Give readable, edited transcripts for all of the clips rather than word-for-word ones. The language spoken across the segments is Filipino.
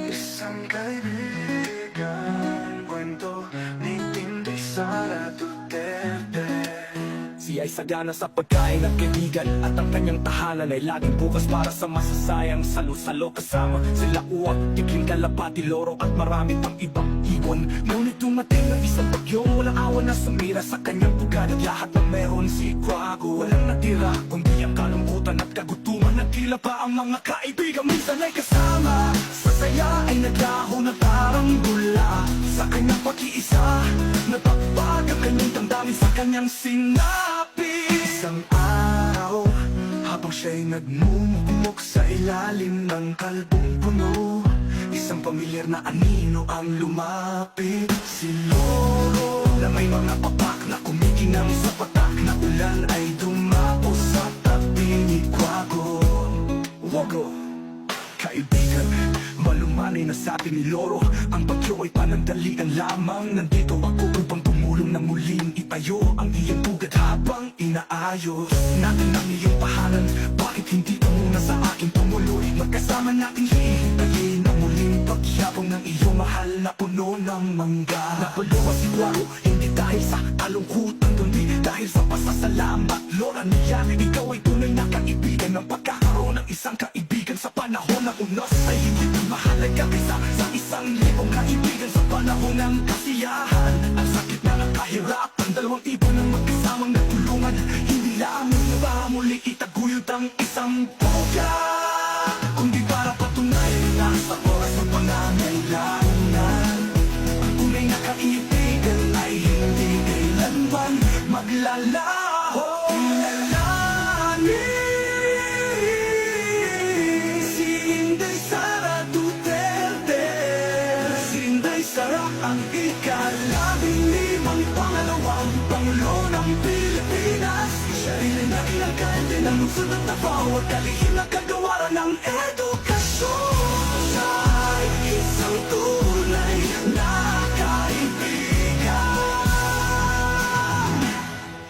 Isang kaibigan, kwento ni Tinday Sara Duterte. Siya ay sagana sa pagkain at kaibigan, at ang kanyang tahanan ay laging bukas para sa masasayang salo-salo. Kasama sila Uwak, Tikling, Kalapati, Loro at marami pang ibang ibon. Ngunit dumating ng isang bagyo, walang awa na sumira sa kanyang pugad, at lahat ng meron si Quago. Walang natira kundi ang kalungkutan at kagutuman, at tila pa ang mga kaibigan minsan ay kasama. Sa saya ay naglaho na parang bula, sa kanyang pag-iisa napagpag ang kanyang damdamin sa kanyang sinabi. Isang araw, habang siya'y nagmumukmok sa ilalim ng kalbong puno, isang pamilyar na anino ang lumapit. Si Loro na may mga papak na kumikinang sa patak na ulan ay dumapo sa tabi ni Quago. Wago, kaibigan, malumanay na sabi ni Loro, ang bagyo ay panandalian lamang. Nandito ako upang tumulong na muling itayo ang iyong pugad habang inaayos natin ang iyong pahanan. Bakit hindi ka muna sa akin tumuloy? Magkasama nating hihintayin ang muling pagyabong ng iyong mahal na puno ng mangga. Napaluwa si Quago, hindi dahil sa kalungkutan, kundi dahil sa pasasalamat. Lora niya, ikaw ay tunay na kaibigan. Ng pagkakaroon ng isang kaibigan sa panahon ng unos ay hindi mahalaga kaysa sa 1,000 kaibigan sa panahon ng kasiyahan. Ang sakit na ng kahirapan, dalawang ibon ng magkasamang nagtulungan, hindi lamang na ba muli itaguyod ang isang boga, kundi para patunayan na sa oras ng pangangailangan, ang tunay na kaibigan ay hindi kailanman maglalaho. Ang ika-15 pangalawang Pangulo ng Pilipinas, siya rin ang inalkalde ng lungsod ng Davao at kalihim na kagawaran ng edukasyon. Siya ay isang tunay na kaibigan,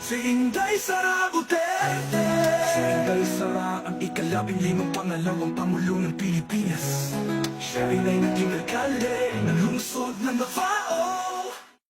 si Inday Sara Duterte. Si Inday Sara ang ika-15 pangalawang Pangulo ng Pilipinas, siya rin ay naging alkalde ng lungsod ng Davao